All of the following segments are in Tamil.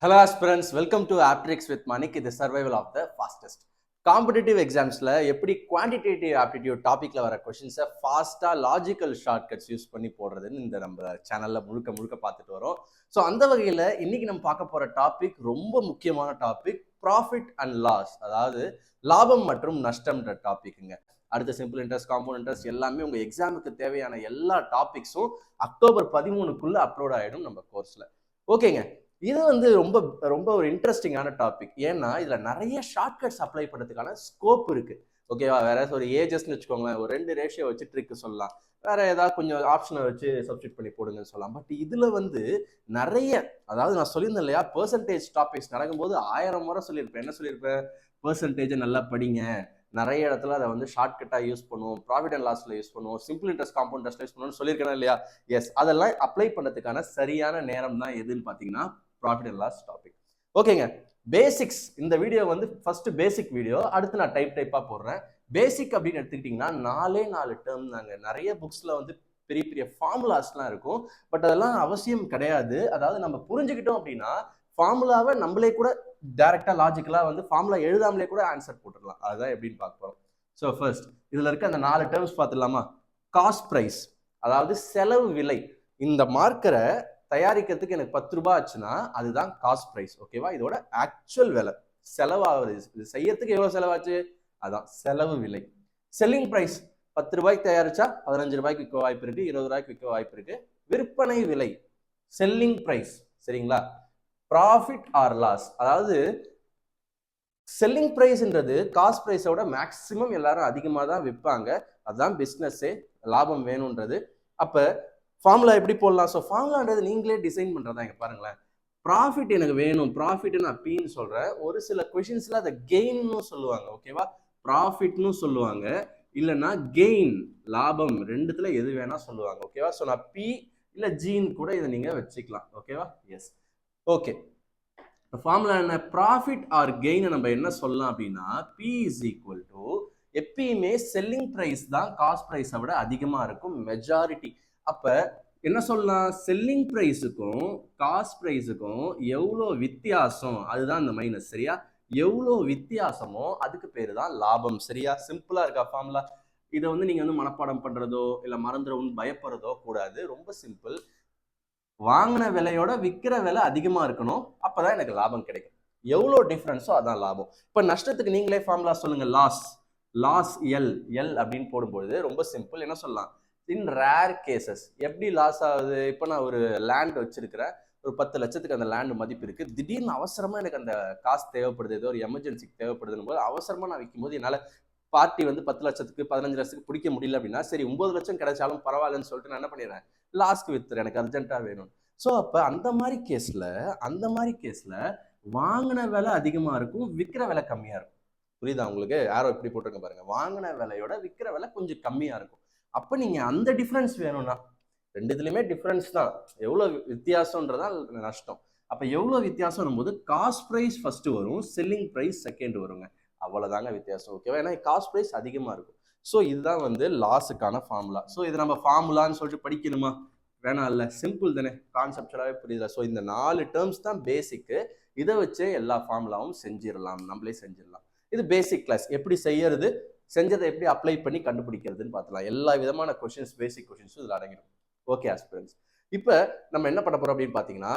Hello aspirants, welcome to Aptrix with Manik. This is survival of the fastest. Competitive எக்ஸாம்ஸில் எப்படி குவான்டிடேட்டிவ் ஆப்டிடியூட் டாப்பிக்கில் வர கொஷின்ஸை ஃபாஸ்ட்டாக லாஜிக்கல் ஷார்ட்கட்ஸ் யூஸ் பண்ணி போடுறதுன்னு இந்த நம்ம சேனலில் முழுக்க முழுக்க பார்த்துட்டு வரோம். ஸோ அந்த வகையில் இன்னைக்கு நம்ம பார்க்க போகிற டாபிக் ரொம்ப முக்கியமான டாபிக், ப்ராஃபிட் அண்ட் லாஸ், அதாவது லாபம் மற்றும் நஷ்டம்ன்ற டாபிக்குங்க. அடுத்த சிம்பிள் இன்ட்ரெஸ்ட், காம்பவுண்ட் இன்ட்ரெஸ்ட் எல்லாமே உங்கள் எக்ஸாமுக்கு தேவையான எல்லா டாபிக்ஸும் அக்டோபர் 13 அப்லோட் ஆகிடும் நம்ம கோர்ஸில். ஓகேங்க, இது வந்து ரொம்ப ரொம்ப ஒரு இன்ட்ரெஸ்டிங்கான டாபிக். ஏன்னா இதுல நிறைய ஷார்ட்கட்ஸ் அப்ளை பண்ணுறதுக்கான ஸ்கோப் இருக்கு. ஓகேவா? வேற ஒரு ஏஜஸ்ன்னு வச்சுக்கோங்களேன், ஒரு 2 ரேஷியோ வச்சு ட்ரிக் சொல்லலாம், வேற ஏதாவது கொஞ்சம் ஆப்ஷனை வச்சு சப்ஸ்டியூட் பண்ணி போடுங்கன்னு சொல்லலாம். பட் இதுல வந்து நிறைய, அதாவது நான் சொல்லியிருந்தேன் இல்லையா, பெர்சன்டேஜ் டாபிக்ஸ் நடக்கும்போது 1000 முறை சொல்லியிருப்பேன். என்ன சொல்லியிருப்பேன்? பெர்சன்டேஜை நல்லா படிங்க, நிறைய இடத்துல அதை வந்து ஷார்ட்கட்டா யூஸ் பண்ணுவோம், ப்ராஃபிட் அண்ட் லாஸ்ல யூஸ் பண்ணுவோம், simple interest, compound interest use பண்ணுவோம்னு சொல்லியிருக்கேன் இல்லையா? எஸ், அதெல்லாம் அப்ளை பண்ணுறதுக்கான சரியான நேரம் தான் எதுன்னு பார்த்தீங்கன்னா ப்ராஃபிட் அண்ட் லாஸ் டாபிக். ஓகேங்க, பேசிக்ஸ். இந்த வீடியோ வந்து ஃபர்ஸ்ட் பேசிக் வீடியோ, அடுத்து நான் டைப்பா போடுறேன். பேசிக் அப்படின்னு எடுத்துக்கிட்டீங்கன்னா 4 டேர்ம் தாங்க. நிறைய புக்ஸ்ல வந்து பெரிய பெரிய ஃபார்முலாஸ்லாம் இருக்கும், பட் அதெல்லாம் அவசியம் கிடையாது. அதாவது நம்ம புரிஞ்சுக்கிட்டோம் அப்படின்னா ஃபார்முலாவை நம்மளே கூட டைரக்டா லாஜிக்கலா வந்து ஃபார்முலா எழுதாமலே கூட ஆன்சர் போட்டுடலாம். அதுதான் எப்படின்னு பார்க்க போறோம். ஸோ ஃபர்ஸ்ட் இதுல இருக்க அந்த 4 டேர்ம்ஸ் பார்த்துடலாமா? காஸ்ட் பிரைஸ், அதாவது செலவு விலை. இந்த மார்க்கரை தயாரிக்கிறதுக்கு எனக்கு 10 ரூபாய் ஆச்சுன்னா அதுதான் காஸ்ட் பிரைஸ். ஓகேவா? இதோட ஆக்சுவல் விலை, செலவாகுது, இது செய்யறதுக்கு எவ்வளவு செலவாச்சு, அதான் செலவு விலை. செல்லிங் பிரைஸ், 10 ரூபாய்க்கு தயாரிச்சா 15 ரூபாய்க்கு விற்க வாய்ப்பு இருக்கு, 20 ரூபாய்க்கு விற்க வாய்ப்பு இருக்கு. விற்பனை விலை, செல்லிங் பிரைஸ். சரிங்களா? ப்ராஃபிட் ஆர் லாஸ், அதாவது செல்லிங் பிரைஸ்ன்றது காஸ்ட் பிரைஸோட மேக்சிமம் எல்லாரும் அதிகமாக தான் விற்பாங்க, அதுதான் பிஸ்னஸே, லாபம் வேணும்ன்றது. அப்ப ஃபார்முலா எப்படி போடலாம்? ஸோ ஃபார்முலான்றது நீங்களே டிசைன் பண்ணுறதா. இங்கே பாருங்களேன், ப்ராஃபிட் எனக்கு வேணும், ப்ராஃபிட் நான் பீன்னு சொல்கிறேன். ஒரு சில கொஷின்ஸில் அதை கெயின்னு சொல்லுவாங்க. ஓகேவா? ப்ராஃபிட்னு சொல்லுவாங்க, இல்லைன்னா கெயின், லாபம், ரெண்டுத்துல எது வேணா சொல்லுவாங்க. ஓகேவா? ஸோ நான் பி இல்லை ஜின்னு கூட இதை நீங்கள் வச்சுக்கலாம். ஓகேவா? எஸ். ஓகே, ஃபார்முலா என்ன? ப்ராஃபிட் ஆர் கெயின் நம்ம என்ன சொல்லலாம் அப்படின்னா பி இஸ் ஈக்குவல் டு, எப்பயுமே செல்லிங் பிரைஸ் தான் காஸ்ட் பிரைஸை விட அதிகமாக இருக்கும் மெஜாரிட்டி. அப்ப என்ன சொல்லலாம்? செல்லிங் பிரைஸுக்கும் காஸ்ட் பிரைஸுக்கும் எவ்வளோ வித்தியாசம், அதுதான் இந்த மைனஸ். சரியா? எவ்வளோ வித்தியாசமோ அதுக்கு பேரு தான் லாபம். சரியா? சிம்பிளா இருக்கா ஃபார்முலா? இதை வந்து நீங்க வந்து மனப்பாடம் பண்றதோ இல்லை மறந்துடவும் பயப்படுறதோ கூடாது. ரொம்ப சிம்பிள். வாங்கின விலையோட விற்கிற விலை அதிகமா இருக்கணும், அப்பதான் எனக்கு லாபம் கிடைக்கும். எவ்வளோ டிஃபரன்ஸோ அதான் லாபம். இப்ப நஷ்டத்துக்கு நீங்களே ஃபார்முலா சொல்லுங்க. லாஸ், லாஸ் எல், எல் அப்படின்னு போடும்போது ரொம்ப சிம்பிள். என்ன சொல்லலாம்? இன் ரேர் கேசஸ். எப்படி லாஸ் ஆகுது? இப்போ நான் ஒரு லேண்ட் வச்சிருக்கிறேன், ஒரு 10 லட்சத்துக்கு அந்த லேண்ட் மதிப்பு இருக்கு. திடீர்னு அவசரமா எனக்கு அந்த காசு தேவைப்படுது, ஏதோ ஒரு எமர்ஜென்சிக்கு தேவைப்படுதுன்னு போது அவசரமா நான் விற்கும் போது என்னால பார்ட்டி வந்து 10 லட்சத்துக்கு 15 லட்சத்துக்கு பிடிக்க முடியல அப்படின்னா, சரி 9 லட்சம் கிடைச்சாலும் பரவாயில்லன்னு சொல்லிட்டு நான் என்ன பண்ணிடுறேன், லாஸ்க்கு வித்துறேன், எனக்கு அர்ஜென்ட்டா வேணும். ஸோ அப்போ அந்த மாதிரி கேஸ்ல வாங்கின விலை அதிகமா இருக்கும், விற்கிற விலை கம்மியா இருக்கும். புரியுதா உங்களுக்கு? யாரோ இப்படி போட்டிருக்க பாருங்க, வாங்கின விலையோட விற்கிற விலை கொஞ்சம் கம்மியா இருக்கும். அப்ப நீங்க அந்த டிஃபரன்ஸ் வேணும்னா, ரெண்டுத்துலயுமே டிஃபரன்ஸ் தான், எவ்வளவு வித்தியாசம்ன்றதா நஷ்டம். அப்ப எவ்வளவு வித்தியாசம் போது காஸ்ட் பிரைஸ் ஃபர்ஸ்ட் வரும், செல்லிங் பிரைஸ் செகண்ட் வருங்க. அவ்வளவுதாங்க வித்தியாசம். ஓகேவா? ஏன்னா காஸ்ட் பிரைஸ் அதிகமா இருக்கும். ஸோ இதுதான் வந்து லாஸுக்கான ஃபார்முலா. ஸோ இது நம்ம ஃபார்முலான்னு சொல்லிட்டு படிக்கணுமா? வேணாம் இல்ல, சிம்பிள் தானே, கான்செப்டுவலாவே புரியுதா? ஸோ இந்த 4 டேர்ம்ஸ் தான் பேசிக்கு. இதை வச்சே எல்லா ஃபார்முலாவும் செஞ்சிடலாம், நம்மளே செஞ்சிடலாம். இது பேசிக் கிளாஸ். எப்படி செய்யறது, செஞ்சதை எப்படி அப்ளை பண்ணி கண்டுபிடிக்கிறதுன்னு பார்த்துலாம். எல்லா விதமான கொஸ்டின்ஸ், பேசிக் கொஸ்டின்ஸும் இதில் அடங்கிடும். ஓகே ஆஸ்பிரன்ஸ், இப்போ நம்ம என்ன பண்ண போறோம் அப்படின்னு பார்த்தீங்கன்னா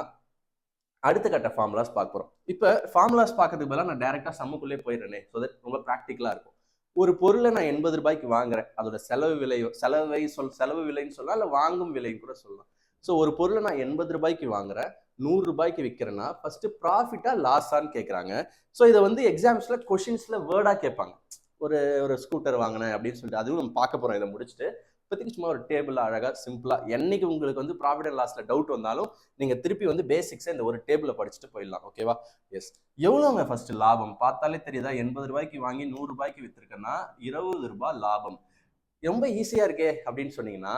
அடுத்த கட்ட ஃபார்முலாஸ் பார்க்க போறோம். இப்போ ஃபார்முலாஸ் பார்க்கறதுக்கு பதிலாக நான் டைரக்டா சம்முக்குள்ளே போயிடுறேனே, ஸோ தட் ரொம்ப ப்ராக்டிக்கலா இருக்கும். ஒரு பொருளை நான் 80 ரூபாய்க்கு வாங்குறேன், அதோட செலவு விலைன்னு சொல்லலாம், இல்லை வாங்கும் விலைன்னு கூட சொல்லலாம். ஸோ ஒரு பொருளை நான் 80 ரூபாய்க்கு வாங்குறேன், 100 ரூபாய்க்கு விற்கிறேன்னா ஃபர்ஸ்ட் ப்ராஃபிட்டா லாஸான்னு கேட்குறாங்க. ஸோ இதை வந்து எக்ஸாம்ஸ்ல கொஷின்ஸ்ல வேர்டா கேட்பாங்க. ஒரு ஒரு ஸ்கூட்டர் வாங்கினேன் அப்படின்னு சொல்லிட்டு, அதுவும் நம்ம பார்க்க போறோம். இதை முடிச்சுட்டு இப்போதைக்கு சும்மா ஒரு டேபிள் அழகா சிம்பிளா, என்னைக்கு உங்களுக்கு வந்து ப்ராஃபிட் அண்ட் லாஸ்ல டவுட் வந்தாலும் நீங்க திருப்பி வந்து பேசிக்ஸை இந்த ஒரு டேபிள படிச்சுட்டு போயிடலாம். ஓகேவா? எஸ். எவ்வளவுங்க ஃபர்ஸ்ட் லாபம் பார்த்தாலே தெரியுதா? 80 ரூபாய்க்கு வாங்கி 100 ரூபாய்க்கு வித்துருக்கேன்னா 20 ரூபாய் லாபம். ரொம்ப ஈஸியா இருக்கே அப்படின்னு சொன்னீங்கன்னா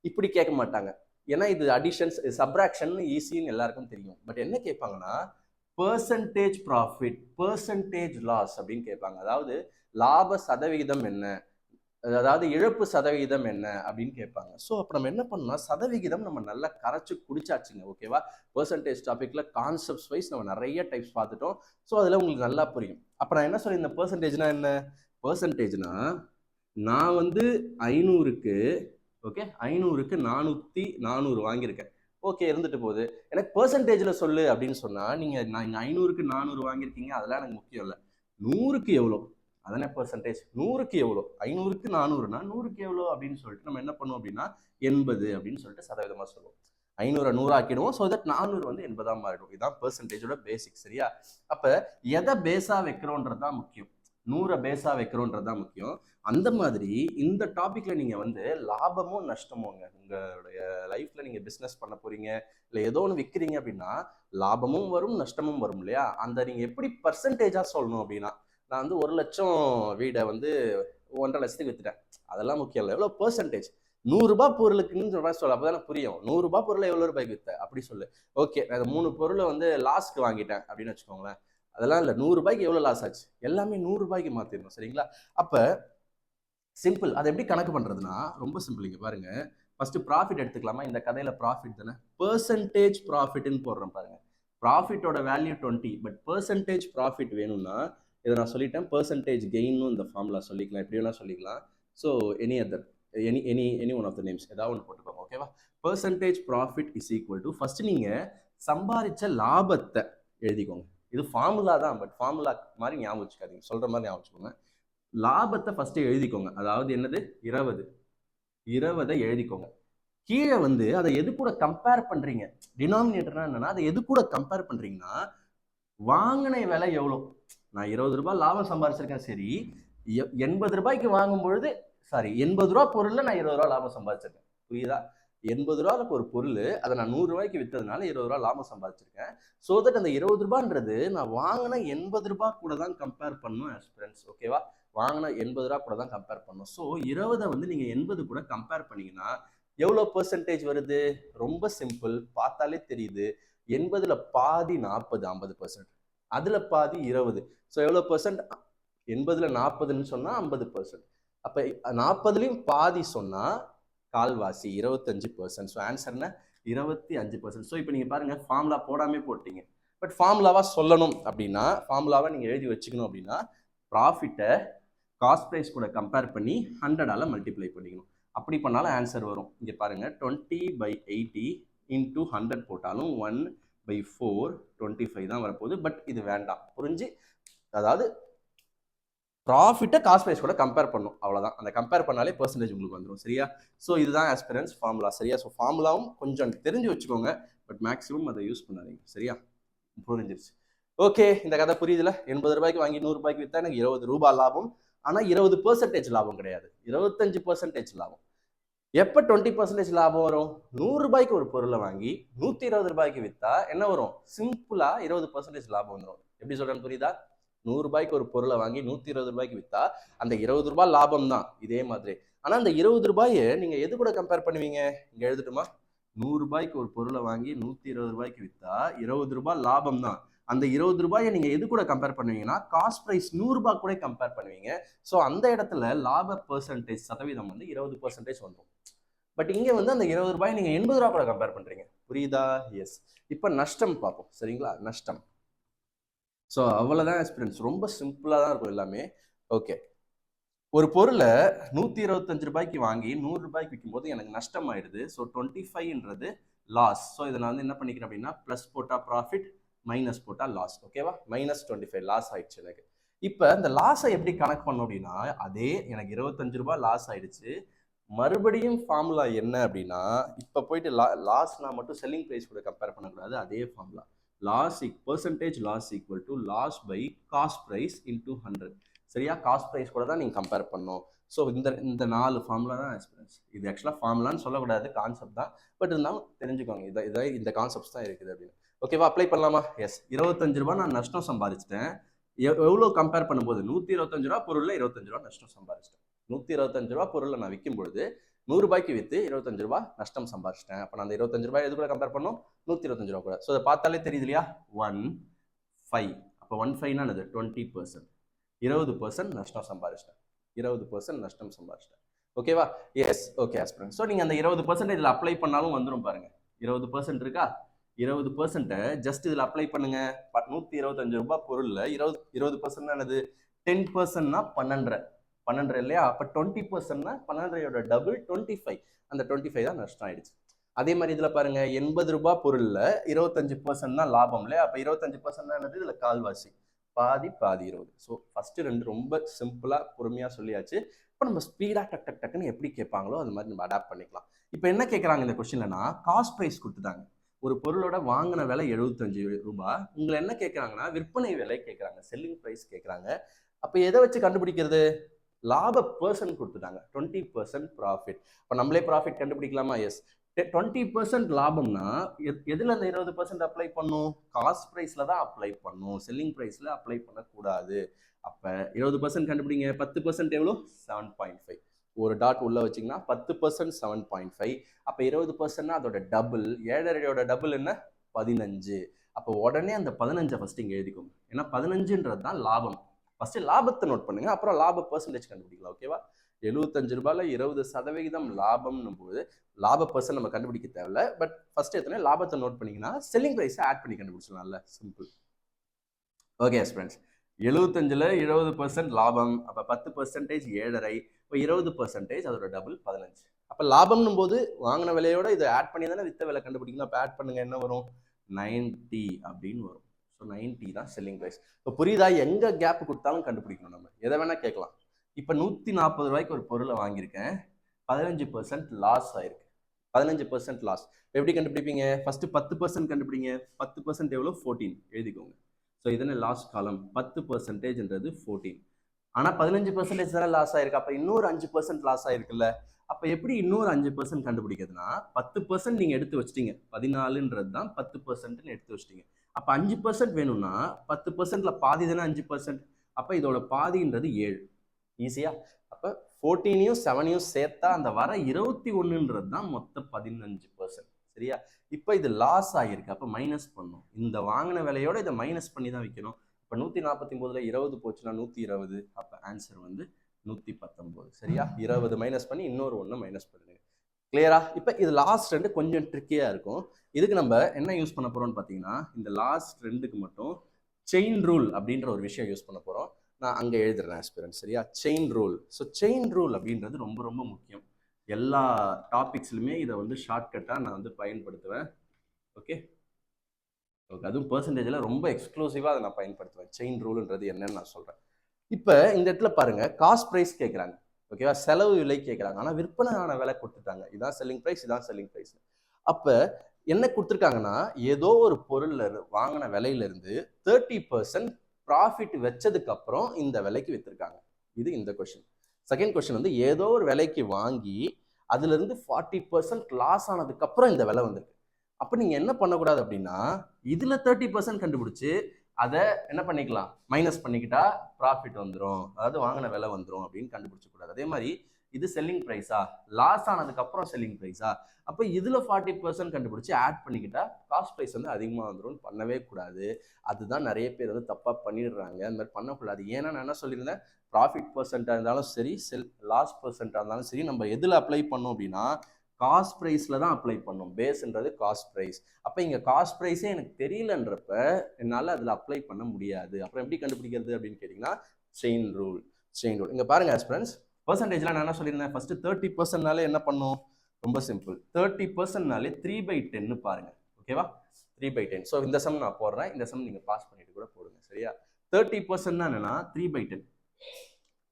இப்படி கேட்க மாட்டாங்க. ஏன்னா இது அடிஷன்ஸ், சப்ராக்ஷன் ஈஸின்னு எல்லாருக்கும் தெரியும். பட் என்ன கேட்பாங்கன்னா பெர்சன்டேஜ் ப்ராஃபிட், பெர்சன்டேஜ் லாஸ் அப்படின்னு கேட்பாங்க. அதாவது லாப சதவிகிதம் என்ன, அதாவது இழப்பு சதவிகிதம் என்ன அப்படின்னு கேட்பாங்க. ஸோ அப்போ நம்ம என்ன பண்ணோம்னா சதவிகிதம் நம்ம நல்லா கரைச்சு குடிச்சாச்சுங்க. ஓகேவா? பெர்சன்டேஜ் டாபிக்ல கான்செப்ட்ஸ் வைஸ் நம்ம நிறைய டைப்ஸ் பார்த்துட்டோம். ஸோ அதில் உங்களுக்கு நல்லா புரியும். அப்போ நான் என்ன சொல்லியிருந்தேன், பெர்சன்டேஜ்னா என்ன? பெர்சன்டேஜ்னா நான் வந்து 500க்கு ஓகே 500க்கு 400 வாங்கியிருக்கேன். ஓகே இருந்துட்டு போகுது. எனக்கு பெர்சன்டேஜ்ல சொல்லு அப்படின்னு சொன்னா நான் 500க்கு 400 வாங்கியிருக்கீங்க, அதெல்லாம் எனக்கு முக்கியம் இல்லை. 100க்கு எவ்வளோ அதானே பெர்சன்டேஜ். 100க்கு எவ்வளோ? 500க்கு 400னா 100க்கு எவ்வளோ அப்படின்னு சொல்லிட்டு நம்ம என்ன பண்ணுவோம் அப்படின்னா 80 அப்படின்னு சொல்லிட்டு சதவீதமா சொல்லுவோம். 500 100 ஆக்கிடுவோம். ஸோ தட் 400 வந்து 80 மாறிடும். இதுதான் பெர்சன்டேஜோட பேசிக். சரியா? அப்ப எதை பேஸா வைக்கிறோன்றது தான் முக்கியம். 100 பேஸா வைக்கிறோன்றது தான் முக்கியம். அந்த மாதிரி இந்த டாபிக்ல நீங்க வந்து லாபமும் நஷ்டமுங்க, உங்களுடைய லைஃப்ல நீங்க பிசினஸ் பண்ண போறீங்க இல்லை ஏதோ ஒன்று விற்கிறீங்க அப்படின்னா லாபமும் வரும் நஷ்டமும் வரும் இல்லையா? அந்த நீங்க எப்படி பர்சன்டேஜா சொல்லணும் அப்படின்னா, நான் வந்து 1 லட்சம் வீடை வந்து 1.5 லட்சத்துக்கு வித்துட்டேன், அதெல்லாம் முக்கியம் இல்லை. எவ்வளோ பெர்சன்டேஜ்? 100 ரூபாய் பொருளுக்குன்னு சொல்ல அப்பதானே புரியும். 100 ரூபாய் பொருளை எவ்வளவு ரூபாய்க்கு வித்த அப்படி சொல்லு. ஓகே நான் 3 பொருளை வந்து லாஸ்க்கு வாங்கிட்டேன் அப்படின்னு வச்சுக்கோங்களேன். அதெல்லாம் இல்லை, 100 ரூபாய்க்கு எவ்வளவு லாஸ் ஆச்சு, எல்லாமே 100 ரூபாய்க்கு மாத்திடணும். சரிங்களா? அப்ப சிம்பிள். அதை எப்படி கணக்கு பண்றதுன்னா ரொம்ப சிம்பிள். இங்க பாருங்க, ஃபர்ஸ்ட் ப்ராஃபிட் எடுத்துக்கலாமா? இந்த கதையில ப்ராஃபிட் தானே, பெர்சன்டேஜ் ப்ராஃபிட்னு போடுறோம் பாருங்க. ப்ராஃபிட்டோட வேல்யூ 20, பட் பெர்சன்டேஜ் ப்ராஃபிட் வேணும்னா இதை நான் சொல்லிட்டேன், பெர்சன்டேஜ் கெயின்னு இந்த ஃபார்முலா சொல்லிக்கலாம், எப்படி வேணா சொல்லிக்கலாம். So any other any one of the names ஏதாவது ஒன்று போட்டுக்கோங்க. ஓகேவா? Percentage profit is equal to first நீங்க சம்பாதிச்ச லாபத்தை எழுதிக்கோங்க. இது ஃபார்முலா தான், பட் ஃபார்முலா மாதிரி ஞாபகம் வச்சுக்காதீங்க, சொல்ற மாதிரி ஞாபகம் வச்சுக்கோங்க. லாபத்தை ஃபர்ஸ்ட் எழுதிக்கோங்க. அதாவது என்னது? 20 எழுதிக்கோங்க. கீழே வந்து அதை எது கூட கம்பேர் பண்றீங்க, டினாமினேட்டர்னா என்னன்னா அதை எது கூட கம்பேர் பண்றீங்கன்னா வாங்கின விலை எவ்வளோ. நான் 20 ரூபாய் லாபம் சம்பாதிச்சிருக்கேன், சரி 80 ரூபாய்க்கு வாங்கும் பொழுது சாரி 80 ரூபா பொருள்ல நான் 20 ரூபா லாபம் சம்பாதிச்சிருக்கேன். புரியுதா? 80 ரூபாய்க்கு ஒரு பொருள், அதை நான் 100 ரூபாய்க்கு வித்ததுனால 20 ரூபா லாபம் சம்பாதிச்சிருக்கேன். ஸோ தட் அந்த 20 ரூபான்றது நான் வாங்கின 80 ரூபாய் கூட தான் கம்பேர் பண்ணும் ஆஸ்பிரன்ஸ். ஓகேவா? வாங்கின 80 ரூபா கூட தான் கம்பேர் பண்ணும். ஸோ 20 வந்து நீங்க 80 கூட கம்பேர் பண்ணீங்கன்னா எவ்வளோ பெர்சன்டேஜ் வருது? ரொம்ப சிம்பிள், பார்த்தாலே தெரியுது. 80ல பாதி 40, 50%. அதுல பாதி 20. ஸோ எவ்வளோ பெர்சன்ட்? 80ல 40ன்னு சொன்னா 50%. அப்ப 40லையும் பாதி சொன்னா கால்வாசி 25%. ஸோ ஆன்சர்னா 25%. ஸோ இப்போ நீங்க பாருங்க, ஃபார்முலா போடாமே போட்டீங்க, பட் ஃபார்முலாவா சொல்லணும் அப்படின்னா, ஃபார்முலாவா நீங்க எழுதி வச்சுக்கணும் அப்படின்னா, ப்ராஃபிட்டை காஸ்ட் ப்ரைஸ் கூட கம்பேர் பண்ணி 100ஆல மல்டிப்ளை பண்ணிக்கணும். அப்படி பண்ணாலும் ஆன்சர் வரும். இங்க பாருங்க, 20/80 இன்டூ 100 போட்டாலும் 1/4 25 தான் வரப்போகுது. பட் இது வேண்டாம், புரிஞ்சு? அதாவது ப்ராஃபிட்டை காஸ்ட் ப்ரைஸ் கூட கம்பேர் பண்ணும், அவ்வளோதான். அந்த கம்பேர் பண்ணாலே பெர்சன்டேஜ் உங்களுக்கு வந்துடும். சரியா? ஸோ இதுதான் ஆஸ்பிரன்ஸ் ஃபார்முலா. சரியா? ஸோ ஃபார்முலாவும் கொஞ்சம் தெரிஞ்சு வச்சுக்கோங்க, பட் மேக்ஸிமம் அதை யூஸ் பண்ணாதீங்க. சரியா? புரிஞ்சிருச்சு? ஓகே, இந்த கதை புரியுதுல? 80 ரூபாய்க்கு வாங்கி 100 ரூபாய்க்கு வித்தா எனக்கு 20 ரூபாய் லாபம். ஆனா 20% லாபம் கிடையாது, 25% லாபம். எப்ப 20% லாபம் வரும்? 100 ரூபாய்க்கு ஒரு பொருளை வாங்கி 120 ரூபாய்க்கு வித்தா என்ன வரும்? சிம்பிளா 20% லாபம் வந்துடும். எப்படி சொல்றேன்னு புரியுதா? 100 ரூபாய்க்கு ஒரு பொருளை வாங்கி 120 ரூபாய்க்கு வித்தா அந்த 20 ரூபாய் லாபம் தான். இதே மாதிரி ஆனா அந்த 20 ரூபாயை நீங்க எது கூட கம்பேர் பண்ணுவீங்க? இங்க எழுதட்டுமா? 100 ரூபாய்க்கு ஒரு பொருளை வாங்கி 120 ரூபாய்க்கு வித்தா 20 ரூபாய் லாபம் தான். அந்த 20 ரூபாயை நீங்க எது கூட கம்பேர் பண்ணுவீங்கன்னா காஸ்ட் பிரைஸ் 100 ரூபாய் கூட கம்பேர் பண்ணுவீங்க. ஸோ அந்த இடத்துல லாப பெர்சன்டேஜ் சதவீதம் வந்து 20% வந்துடும். பட் இங்க வந்து அந்த 20 ரூபாய் நீங்க 80 ரூபாய் கூட கம்பேர் பண்றீங்க. புரியுதா? எஸ். இப்ப நஷ்டம் பார்ப்போம். சரிங்களா? நஷ்டம். ஸோ அவ்வளவுதான் எக்ஸ்பீரியன்ஸ். ரொம்ப சிம்பிளா தான் இருக்கும் எல்லாமே. ஓகே, ஒரு பொருளை 125 ரூபாய்க்கு வாங்கி 100 ரூபாய்க்கு விற்கும் போது எனக்கு நஷ்டம் ஆயிடுது. So 25ன்றது loss. ஸோ இதை நான் வந்து என்ன பண்ணிக்கிறேன் அப்படின்னா, பிளஸ் போட்டா ப்ராஃபிட், மைனஸ் போட்டா லாஸ். ஓகேவா? -25 லாஸ் ஆயிடுச்சு எனக்கு. இப்போ இந்த லாஸை எப்படி கணக்கு பண்ணோம் அப்படின்னா, அதே எனக்கு 25 ரூபாய் லாஸ் ஆயிடுச்சு. மறுபடியும் ஃபார்முலா என்ன அப்படின்னா, இப்போ போயிட்டு லாஸ்னா மட்டும் செல்லிங் ப்ரைஸ் கூட கம்பேர் பண்ணக்கூடாது. அதே formula, loss percentage loss equal to loss by cost price into 100. சரியா? காஸ்ட் ப்ரைஸ் கூட தான் நீங்கள் கம்பேர் பண்ணணும். ஸோ இந்த 4 ஃபார்முலா தான் எக்ஸ்பீரியன்ஸ். இது ஆக்சுவலாக ஃபார்முலான்னு சொல்லக்கூடாது, கான்செப்ட் தான். பட் இருந்தாலும் தெரிஞ்சுக்கோங்க, இதை இந்த கான்செப்ட்ஸ் தான் இருக்குது அப்படின்னு. ஓகேவா? அப்ளை பண்ணலாமா? எஸ். 25 ரூபாய் நான் நஷ்டம் சம்பாதிச்சிட்டேன். எவ்வளோ கம்பேர் பண்ணும்போது 125 ரூபா பொருளில் 25 ரூபா நஷ்டம் சம்பாதிச்சிட்டேன். 125 ரூபா பொருளை நான் விற்கும் பொழுது 100 ரூபாய்க்கு விற்று 25 ரூபாய் நஷ்டம் சம்பாதிச்சிட்டேன். அப்போ நான் அந்த 25 ரூபாய் எது கூட கம்பேர் பண்ணோம்? 125 ரூபா கூட. ஸோ அதை பார்த்தாலே தெரியுது இல்லையா? 15. அப்போ 15னா 20%. 20% நஷ்டம் சம்பாதிச்சிட்டேன். 20% நஷ்டம் சம்பாதிச்சிட்டேன். ஓகேவா? S, okay aspirant. ஸோ நீங்கள் அந்த 20% இதில் அப்ளை பண்ணாலும் வந்துடும் பாருங்க. 20% இருக்கா? 20% ஜஸ்ட் இதில் அப்ளை பண்ணுங்க. 125 ரூபாய் பொருள்ல 20% என்னது? 10%னா 12 இல்லையா? அப்போ 20%னா 12 டபுள் 25. அந்த 25 தான் நஷ்டம் ஆயிடுச்சு. அதே மாதிரி இதுல பாருங்க, 80 ரூபாய் பொருள்ல 25% தான் லாபம் இல்லையா? அப்ப 25% என்னது? இதுல கால்வாசி, பாதி பாதி 20. ஸோ ஃபர்ஸ்ட் 2 ரொம்ப சிம்பிளா பொறுமையா சொல்லியாச்சு. இப்போ நம்ம ஸ்பீடா டக் டக் டக்குன்னு எப்படி கேட்பாங்களோ அது மாதிரி நம்ம அடாப்ட் பண்ணிக்கலாம். இப்போ என்ன கேட்கறாங்க இந்த கொஸ்டின்லனா, காஸ்ட் பிரைஸ் கொடுத்துட்டாங்க. ஒரு பொருளோட வாங்கின விலை 75 ரூபாய். உங்களை என்ன கேட்கறாங்கன்னா விற்பனை விலை கேட்கறாங்க, செல்லிங் பிரைஸ் கேட்கறாங்க. அப்ப எதை வச்சு கண்டுபிடிக்கிறது? லாப பர்சன்ட் கொடுத்துட்டாங்க, 20% ப்ராஃபிட். இப்போ நம்மளே ப்ராஃபிட் கண்டுபிடிக்கலாமா? எஸ். 20% லாபம்னா எதுல அந்த 20% அப்ளை பண்ணும்? காஸ்ட் பிரைஸ்ல தான் அப்ளை பண்ணும், செல்லிங் பிரைஸ்ல அப்ளை பண்ணக்கூடாது. அப்ப 20% கண்டுபிடிங்க. 10% எவ்வளோ? 7.5. ஒரு டாட் உள்ள வச்சிங்கன்னா 10% 7.5. அப்ப 20% அதோட டபுள். 7.5 டபுள் என்ன? 15. அப்போ உடனே அந்த 15 ஃபர்ஸ்ட் இங்க எழுதிக்கோங்க. ஏன்னா 15ன்றது தான் லாபம். ஃபர்ஸ்ட் லாபத்தை நோட் பண்ணுங்க, அப்புறம் லாப பெர்சன்டேஜ் கண்டுபிடிக்கலாம். ஓகேவா? 75 ரூபாயில 20% லாபம்னு போது லாப பர்சன்ட் நம்ம கண்டுபிடிக்க தேவையில்ல. பட் ஃபர்ஸ்ட் எத்தனை லாபத்தை நோட் பண்ணிங்கன்னா செல்லிங் பிரைஸை ஆட் பண்ணி கண்டுபிடிச்சலாம்ல. சிம்பிள். ஓகே ஃப்ரெண்ட்ஸ், 75ல 20% லாபம். அப்போ 10% 7.5. இப்போ 20% அதோட டபுள் 15. அப்போ லாபம்னும் போது வாங்கின விலையோட இதை ஆட் பண்ணி தானே வித்த விலை கண்டுபிடிக்கணும். அப்போ ஆட் பண்ணுங்க, என்ன வரும்? 90 அப்படின்னு வரும். ஸோ 90 தான் செல்லிங் பிரைஸ். இப்போ புரியுதா? எங்க கேப் கொடுத்தாலும் கண்டுபிடிக்கணும். நம்ம எதை வேணா கேட்கலாம். இப்போ 140 ரூபாய்க்கு ஒரு பொருளை வாங்கியிருக்கேன், 15% லாஸ் ஆயிருக்கு. 15% லாஸ். எப்படி கண்டுபிடிப்பீங்க? ஃபர்ஸ்ட் 10% கண்டுபிடிங்க. 10% எவ்வளோ? 14 எழுதிக்கோங்க. ஸோ இதனை லாஸ் காலம். 10%ன்றது 14. ஆனால் 15% தானே லாஸ் ஆயிருக்கு. அப்போ இன்னொரு 5% லாஸ் ஆயிருக்குல்ல. அப்போ எப்படி இன்னொரு 5% கண்டுபிடிக்கிறதுனா, 10% நீங்கள் எடுத்து வச்சிட்டீங்க, 14ன்றது தான் 10%ன்னு எடுத்து வச்சிட்டீங்க. அப்போ 5% வேணும்னா 10%ல பாதி தானே 5%. அப்போ இதோட பாதின்றது 7. ஈஸியா? அப்போ 14யும் 7யும் சேர்த்தா அந்த வர 21ன்றது தான் மொத்த 15%. சரியா? இப்போ இது லாஸ் ஆகிருக்கு, அப்போ மைனஸ் பண்ணும். இந்த வாங்கின விலையோட இதை மைனஸ் பண்ணி தான் வைக்கணும். இப்போ 149ல் 20 போச்சுன்னா 120. அப்போ ஆன்சர் வந்து 119. சரியா? 20 மைனஸ் பண்ணி இன்னொரு 1 மைனஸ் பண்ணுங்க. கிளியரா? இப்போ இது லாஸ்ட் 2 கொஞ்சம் ட்ரிக்கியா இருக்கும். இதுக்கு நம்ம என்ன யூஸ் பண்ண போறோம்னு பார்த்தீங்கன்னா, இந்த லாஸ்ட் 2க்கு மட்டும் செயின் ரூல் அப்படின்ற ஒரு விஷயம் யூஸ் பண்ண போறோம். நான் அங்கே எழுதுறேன் ஆஸ்பிரண்ட். சரியா? Chain rule. So chain rule அப்படின்றது ரொம்ப ரொம்ப முக்கியம். எல்லா டாபிக்ஸ்லுமே இதை வந்து ஷார்ட்கட்டாக நான் வந்து பயன்படுத்துவேன். ஓகே ஓகே, அதுவும் பெர்சன்டேஜில் ரொம்ப எக்ஸ்க்ளூசிவாக அதை நான் பயன்படுத்துவேன். செயின் ரூல்ன்றது என்னன்னு நான் சொல்கிறேன். இப்போ இந்த இடத்துல பாருங்க, காஸ்ட் ப்ரைஸ் கேட்குறாங்க. ஓகேவா? செலவு விலை கேட்குறாங்க. ஆனால் விற்பனையான விலை கொடுத்துட்டாங்க. இதான் செல்லிங் ப்ரைஸ், இதான் செல்லிங் ப்ரைஸ். அப்போ என்ன கொடுத்துருக்காங்கன்னா, ஏதோ ஒரு பொருள்ல வாங்கின விலையிலிருந்து 30% ப்ராஃபிட் வச்சதுக்கு அப்புறம் இந்த விலைக்கு வித்துருக்காங்க. இது இந்த கொஸ்டின். செகண்ட் கொஸ்டின் வந்து ஏதோ ஒரு விலைக்கு வாங்கி அதுல இருந்து 40% லாஸ் ஆனதுக்கு அப்புறம் இந்த விலை வந்திருக்கு. அப்ப நீங்க என்ன பண்ணக்கூடாது அப்படின்னா, இதுல 30% கண்டுபிடிச்சு அதை என்ன பண்ணிக்கலாம்? மைனஸ் பண்ணிக்கிட்டா ப்ராஃபிட் வந்துடும், அதாவது வாங்கின விலை வந்துடும் அப்படின்னு கண்டுபிடிச்ச கூடாது. அதே மாதிரி இது செல்லிங் ப்ரைஸா, லாஸ் ஆனதுக்கு அப்புறம் செல்லிங் ப்ரைஸா, அப்போ இதுல 40% கண்டுபிடிச்சு ஆட் பண்ணிக்கிட்டா காஸ்ட் ப்ரைஸ் வந்து அதிகமாக வந்துடும். பண்ணவே கூடாது. அதுதான் நிறைய பேர் வந்து தப்பா பண்ணிடுறாங்க. அந்த மாதிரி பண்ணக்கூடாது. ஏன்னா நான் என்ன சொல்லியிருந்தேன், ப்ராஃபிட் பர்சன்டா இருந்தாலும் சரி, லாஸ் பர்சன்டா இருந்தாலும் சரி, நம்ம எதுல அப்ளை பண்ணோம் அப்படின்னா காஸ்ட் ப்ரைஸ்ல தான் அப்ளை பண்ணும். பேஸ்ன்றது காஸ்ட் ப்ரைஸ். அப்போ இங்க காஸ்ட் ப்ரைஸே எனக்கு தெரியலன்றப்ப என்னால் அதில் அப்ளை பண்ண முடியாது. அப்புறம் எப்படி கண்டுபிடிக்கிறது அப்படின்னு கேட்டிங்கன்னா, செயின் ரூல். செயின் ரூல் இங்க பாருங்க ஆஸ்பிரண்ட்ஸ், பர்சன்டேஜ்லாம் நான் என்ன சொல்லியிருந்தேன், ஃபர்ஸ்ட் 30%னாலே என்ன பண்ணும்? ரொம்ப சிம்பிள். 30%னாலே 3/10 பாருங்க. ஓகேவா? 3/10. ஸோ இந்த சம் நான் போடுறேன், இந்த சம் நீங்க பாஸ் பண்ணிட்டு கூட போடுங்க. சரியா? 30% என்னன்னா 3/10.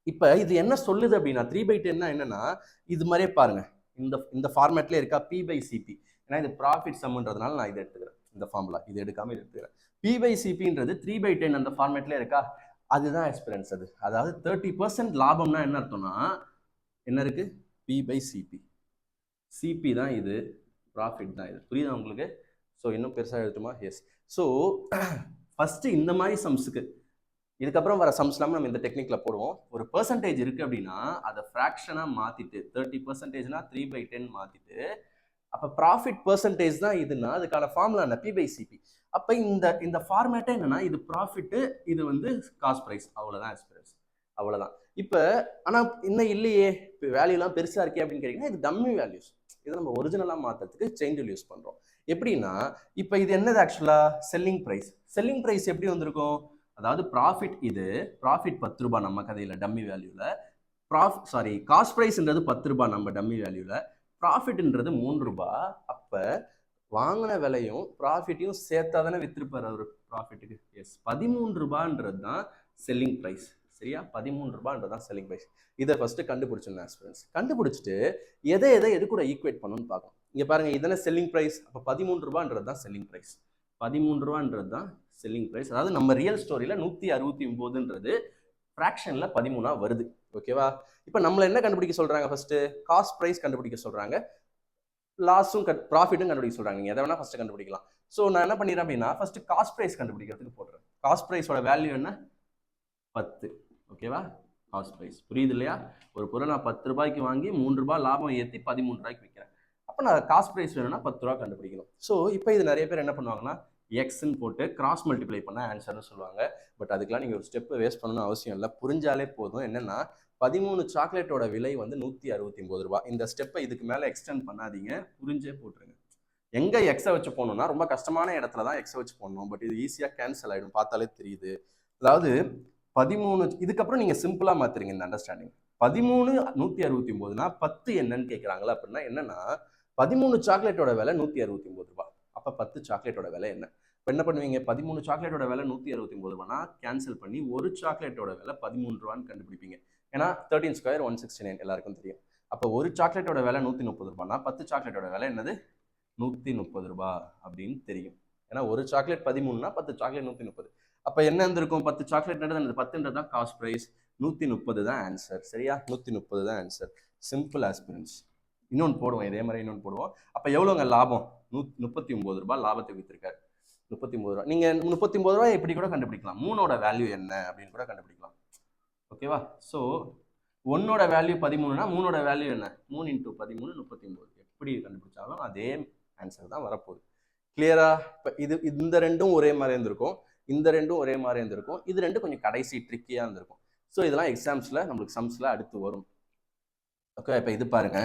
இப்போ இது என்ன சொல்லுது அப்படின்னா, 3/10 என்னன்னா இது மாதிரியே பாருங்க, இந்த ஃபார்மேட்ல இருக்கா, P/CP. ஏன்னா இது ப்ராஃபிட் சம்ன்றதுனால நான் இதை எடுத்துக்கிறேன். இந்த ஃபார்முலா இது எடுக்காம இது எடுத்துக்கிறேன். P/CPன்றது 3/10 அந்த ஃபார்மேட்ல இருக்கா, அதுதான் எக்ஸ்பீரியன்ஸ். அது அதாவது 30% லாபம்னா என்ன அர்த்தம்னா, என்ன இருக்கு? P/CP. சிபி தான் இது, ப்ராஃபிட் தான் இது. புரியுதா உங்களுக்கு? ஸோ இன்னும் பெருசாக எழுதுமா? எஸ். ஸோ ஃபர்ஸ்ட் இந்த மாதிரி சம்ஸுக்கு, இதுக்கப்புறம் வர சம்ஸ்லாம் நம்ம இந்த டெக்னிக்ல போடுவோம். ஒரு பெர்சன்டேஜ் இருக்கு அப்படின்னா அதை ஃப்ராக்ஷனாக மாத்திட்டு 30%னா 3/10 மாத்திட்டு, அப்போ ப்ராஃபிட் பெர்சன்டேஜ் தான் இதுன்னா அதுக்கான ஃபார்முலா என்ன? P/CP. அப்போ இந்த ஃபார்மேட்டே என்னன்னா, இது ப்ராஃபிட்டு, இது வந்து காஸ்ட் ப்ரைஸ். அவ்வளோதான் எக்ஸ்பீரியன்ஸ். அவ்வளோதான். இப்போ ஆனால் இன்னும் இல்லையே, இப்போ வேல்யூலாம் பெருசாக இருக்கே அப்படின்னு கேட்டிங்கன்னா இது டம்மி வேல்யூஸ். இதை நம்ம ஒரிஜினலாக மாற்றுறதுக்கு செயின் ரூல் யூஸ் பண்ணுறோம். எப்படின்னா இப்போ இது என்னது ஆக்சுவலாக செல்லிங் ப்ரைஸ். செல்லிங் ப்ரைஸ் எப்படி வந்திருக்கும், அதாவது ப்ராஃபிட், இது ப்ராஃபிட் 10 ரூபாய் நம்ம கதையில் டம்மி வேல்யூவில், காஸ்ட் ப்ரைஸ்ன்றது 10 ரூபாய் நம்ம டம்மி வேல்யூவில், ப்ராஃபிட்ன்றது 3 ரூபாய். அப்போ வாங்கின விலையும் ப்ராஃபிட்டையும் சேர்த்தா தானே வித்திருப்பார் அவர் ப்ராஃபிட்டுக்கு. எஸ், 13 ரூபான்றது தான் செல்லிங் ப்ரைஸ். சரியா, 13 ரூபான்றது தான் செல்லிங் ப்ரைஸ். இதை ஃபர்ஸ்ட் கண்டுபிடிச்சிருந்தேன் ஆஸ்பிரன்ஸ். கண்டுபிடிச்சிட்டு எதை எது கூட ஈக்குவேட் பண்ணணும்னு பார்க்கணும். இங்கே பாருங்க, இதனை செல்லிங் ப்ரைஸ். அப்போ 13 ரூபான்றது தான் செல்லிங் ப்ரைஸ். 13 ரூபான்றது தான் செல்லிங் ப்ரைஸ். அதாவது நம்ம ரியல் ஸ்டோரியில் 169ன்றது ஃப்ராக்ஷனில் 13 வருது. ஓகேவா? இப்போ நம்மளை என்ன கண்டுபிடிக்க சொல்றாங்க, ஃபர்ஸ்ட் காஸ்ட் ப்ரைஸ் கண்டுபிடிக்க சொல்றாங்க, லாஸும் ப்ராஃபிட்டும் கண்டுபிடிக்க சொல்றாங்க. நீங்க எதை வேணா ஃபர்ஸ்ட் கண்டுபிடிக்கலாம். ஸோ நான் என்ன பண்ணிடுறேன் அப்படின்னா ஃபர்ஸ்ட் காஸ்ட் ப்ரைஸ் கண்டுபிடிக்கிறதுக்கு போடுறேன். காஸ்ட் ப்ரைஸோட வேல்யூ என்ன, 10. ஓகேவா? காஸ்ட் ப்ரைஸ் புரியுது இல்லையா? ஒரு பொருள் நான் 10 ரூபாய்க்கு வாங்கி 3 ரூபாய் லாபம் ஏற்றி 13 ரூபாய்க்கு விற்கிறேன். அப்போ நான் காஸ்ட் ப்ரைஸ் வேணும்னா 10 ரூபா கண்டுபிடிக்கணும். ஸோ இப்போ இது நிறைய பேர் என்ன பண்ணுவாங்கன்னா எக்ஸ்ன்னு போட்டு கிராஸ் மல்டிப்ளை பண்ண ஆன்சர்னு சொல்லுவாங்க. பட் அதுக்கெல்லாம் நீங்கள் ஒரு ஸ்டெப் வேஸ்ட் பண்ணணும்னு அவசியம் இல்லை. புரிஞ்சாலே போதும். என்னன்னா 13 சாக்லேட்டோட விலை வந்து 169 ரூபாய். இந்த ஸ்டெப்பை இதுக்கு மேலே எக்ஸ்டெண்ட் பண்ணாதீங்க, புரிஞ்சே போட்டுருங்க. எங்கே எக்ஸை வச்சு போகணும்னா ரொம்ப கஷ்டமான இடத்துல தான் எக்ஸை வச்சு போடணும். பட் இது ஈஸியாக கேன்சல் ஆகிடும், பார்த்தாலே தெரியுது. அதாவது 13, இதுக்கப்புறம் நீங்கள் சிம்பிளாக மாற்றுறீங்க இந்த அண்டர்ஸ்டாண்டிங். 13 169னா 10 என்னன்னு கேட்குறாங்களா அப்படின்னா என்னன்னா 13 சாக்லேட்டோட விலை 169 ரூபாய். அப்போ 10 சாக்லேட்டோட விலை என்ன? இப்போ என்ன பண்ணுவீங்க, 13 சாக்லேட்டோட விலை 169 ரூபாய்னா கேன்சல் பண்ணி ஒரு சாக்லேட்டோட விலை 13 ரூபான்னு கண்டுபிடிப்பீங்க. ஏன்னா 13 ஸ்கொயர் 169 எல்லாருக்கும் தெரியும். அப்போ ஒரு சாக்லேட்டோட விலை 130 ரூபாய்னா 10 சாக்லேட்டோட விலை என்னது, 130 ரூபாய் அப்படின்னு தெரியும். ஏன்னா ஒரு சாக்லேட் 13னா 10 சாக்லேட் 130. அப்போ என்ன இருந்திருக்கும், 10 சாக்லேட் 10ன்றது தான் காஸ்ட் ப்ரைஸ், 130 தான் ஆன்சர். சரியா, 130 தான் ஆன்சர். Simple aspirants. இன்னொன்று போடுவோம், இதே மாதிரி இன்னொன்று போடுவோம். அப்போ எவ்வளோங்க லாபம், 139 ரூபாய் லாபத்தை வித்திருக்காரு. 39 ரூபாய். நீங்கள் 39 ரூபாய் எப்படி கூட கண்டுபிடிக்கலாம், 3ஓட வேல்யூ என்ன அப்படின்னு கூட கண்டுபிடிக்கலாம். ஓகேவா? ஸோ 1ஓட வேல்யூ 13னா 3ஓட வேல்யூ என்ன, 3 × 13 39. எப்படி கண்டுபிடிச்சாலும் அதே ஆன்சர் தான் வரப்போகுது. கிளியரா? இப்போ இந்த ரெண்டும் ஒரே மாதிரி இருந்திருக்கும், இந்த ரெண்டும் ஒரே மாதிரி இருந்திருக்கும், இது ரெண்டும் கொஞ்சம் கடைசி ட்ரிக்கியாக இருந்திருக்கும். ஸோ இதெல்லாம் எக்ஸாம்ஸில் நம்மளுக்கு சம்ஸில் அடுத்து வரும். ஓகே, இப்போ இது பாருங்க,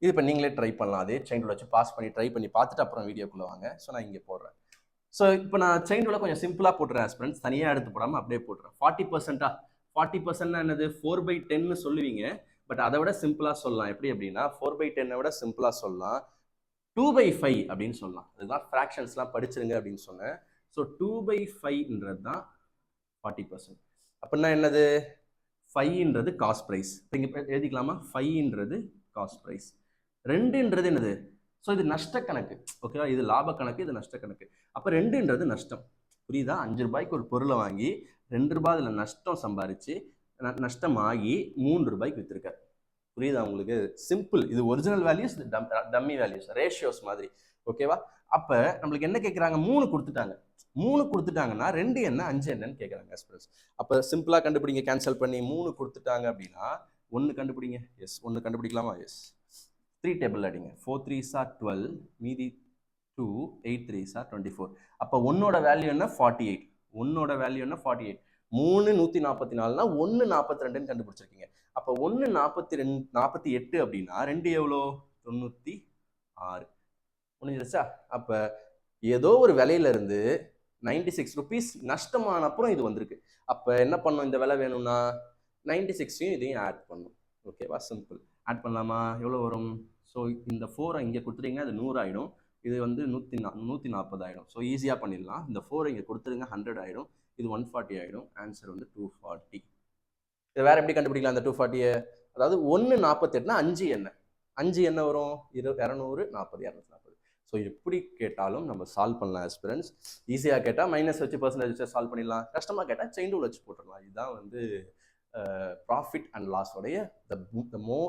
இது இப்போ நீங்களே ட்ரை பண்ணலாம். அதே செயின் ரூல் வச்சு பாஸ் பண்ணி ட்ரை பண்ணி பார்த்துட்டு அப்புறம் வீடியோக்குள்ளே வாங்க. ஸோ நான் இங்கே போடுறேன். ஸோ இப்போ நான் செயின் ரூலை கொஞ்சம் சிம்பிளாக போட்டுறேன் ஆஸ்பிரன்ஸ், தனியாக எடுத்து போடாமல் அப்படியே போட்டுறேன். 40%. 40% என்னது, 4/10 சொல்லுவீங்க. பட் அதை விட சிம்பிளாக சொல்லலாம். எப்படி அப்படின்னா 4/10 விட சிம்பிளாக சொல்லலாம், 2/5 அப்படின்னு சொல்லலாம். அதுதான் ஃப்ராக்ஷன்ஸ்லாம் படிச்சிருங்க அப்படின்னு சொன்னேன். ஸோ 2/5ன்றது தான் 40%. அப்படின்னா என்னது, 5ன்றது காஸ்ட் ப்ரைஸ். இப்போ இங்கே எழுதிக்கலாமா, 5ன்றது காஸ்ட் ப்ரைஸ். 2ன்றது என்னது, ஸோ இது நஷ்ட கணக்கு. ஓகேவா? இது லாப கணக்கு, இது நஷ்ட கணக்கு. அப்போ 2ன்றது நஷ்டம். புரியுதா? 5 ரூபாய்க்கு ஒரு பொருளை வாங்கி 2 ரூபாய் அதில் நஷ்டம் சம்பாரிச்சு நஷ்டமாகி 3 ரூபாய்க்கு வித்திருக்காரு. புரியுதா உங்களுக்கு? சிம்பிள். இது original values, dummy values, ratios மாதிரி. ஓகேவா? அப்போ நம்மளுக்கு என்ன கேட்குறாங்க, 3 கொடுத்துட்டாங்க. 3 கொடுத்துட்டாங்கன்னா 2 என்ன 5 என்னன்னு கேட்குறாங்க எக்ஸ்பிரஸ். அப்போ சிம்பிளாக கண்டுபிடிங்க, கேன்சல் பண்ணி. 3 கொடுத்துட்டாங்க அப்படின்னா 1 கண்டுபிடிங்க. எஸ், 1 கண்டுபிடிக்கலாமா? எஸ். 3 டேபிள் அடிங்க. 4 3s are 12, மீதி 2, 8 3s are 24. அப்போ 1ஓட வேல்யூ என்ன, 48. 1ஓட வேல்யூ என்ன, 48. 3 144னா 1 42ன்னு கண்டுபிடிச்சிருக்கீங்க. அப்போ 1 48 அப்படின்னா 2 எவ்வளோ, 96. முடிஞ்சிருச்சா? அப்போ ஏதோ ஒரு விலையில இருந்து 96 rupees நஷ்டமான அப்புறம் இது வந்திருக்கு. அப்போ என்ன பண்ணும், இந்த விலை வேணும்னா 96ஐயும் இதையும் ஆட் பண்ணும். ஓகேவா? சிம்பிள். ஆட் பண்ணலாமா? எவ்வளோ வரும்? ஸோ இந்த 4 இங்கே கொடுத்துருங்க, அது 100 ஆகிடும். இது வந்து 140 ஆகிடும். ஸோ ஈஸியாக பண்ணிடலாம். இந்த 4 இங்கே கொடுத்துருங்க, 100 ஆகிடும். இது 140 ஆகிடும். ஆன்சர் வந்து 240. இது வேற எப்படி கண்டுபிடிக்கலாம் அந்த 240? அதாவது 148னா 5 என்ன, 5 என்ன வரும், 240, 240. ஸோ எப்படி கேட்டாலும் நம்ம சால்வ் பண்ணலாம் ஆஸ்பிரன்ஸ். ஈஸியாக கேட்டால் மைனஸ் வச்சு பர்சன்டேஜ் வச்சு சால்வ் பண்ணிடலாம். கஷ்டமாக கேட்டால் செயின் ரூல் வச்சு போட்டுடலாம். இதுதான் வந்து ப்ராஃபிட் அண்ட் லாஸோடைய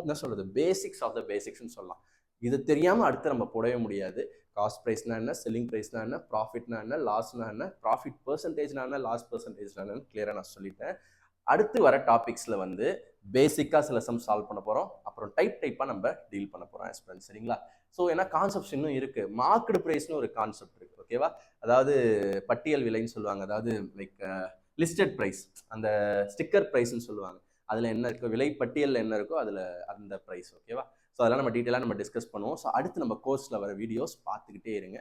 என்ன சொல்கிறது, பேசிக்ஸ் ஆஃப் த பேசிக்ஸ்ன்னு சொல்லலாம். இது தெரியாமல் அடுத்து நம்ம போடவே முடியாது. காஸ்ட் ப்ரைஸ்னா என்ன, செல்லிங் ப்ரைஸ்னா என்ன, ப்ராஃபிட்னா என்ன, லாஸ்னா என்ன, ப்ராஃபிட் பர்சன்டேஜ்னா என்ன, லாஸ் பர்சன்டேஜ்னா என்னன்னு கிளியராக நான் சொல்லிட்டேன். அடுத்து வர டாபிக்ஸில் வந்து பேசிக்காக சில சம் சால்வ் பண்ண போகிறோம். அப்புறம் டைப்பாக நம்ம டீல் பண்ண போகிறோம் ஆஸ்பிரன்ஸ். சரிங்களா? ஸோ ஏன்னா கான்செப்ட்ஸ் இன்னும் இருக்குது. மார்க்கெட் ப்ரைஸ்னு ஒரு கான்செப்ட் இருக்குது. ஓகேவா? அதாவது பட்டியல் விலைன்னு சொல்லுவாங்க. அதாவது லைக் லிஸ்டட் ப்ரைஸ், அந்த ஸ்டிக்கர் ப்ரைஸ்ன்னு சொல்லுவாங்க. அதில் என்ன இருக்கோ, விலை பட்டியலில் என்ன இருக்கோ அதில் அந்த ப்ரைஸ். ஓகேவா? ஸோ அதெல்லாம் நம்ம டீட்டெயிலாக நம்ம டிஸ்கஸ் பண்ணுவோம். ஸோ அடுத்து நம்ம கோர்ஸில் வர வீடியோஸ் பார்த்துக்கிட்டே இருங்க.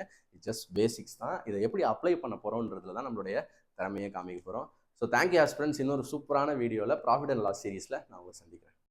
ஜஸ்ட் பேசிக்ஸ் தான். இதை எப்படி அப்ளை பண்ண போகிறோன்றதுல தான் நம்மளுடைய திறமையை காமிக்க போகிறோம். So thank you aspirants. இன்னொரு சூப்பரான வீடியோவில் ப்ராஃபிட் அண்ட் லாஸ் சீரீஸில் நான் உங்களை சந்திக்கிறேன்.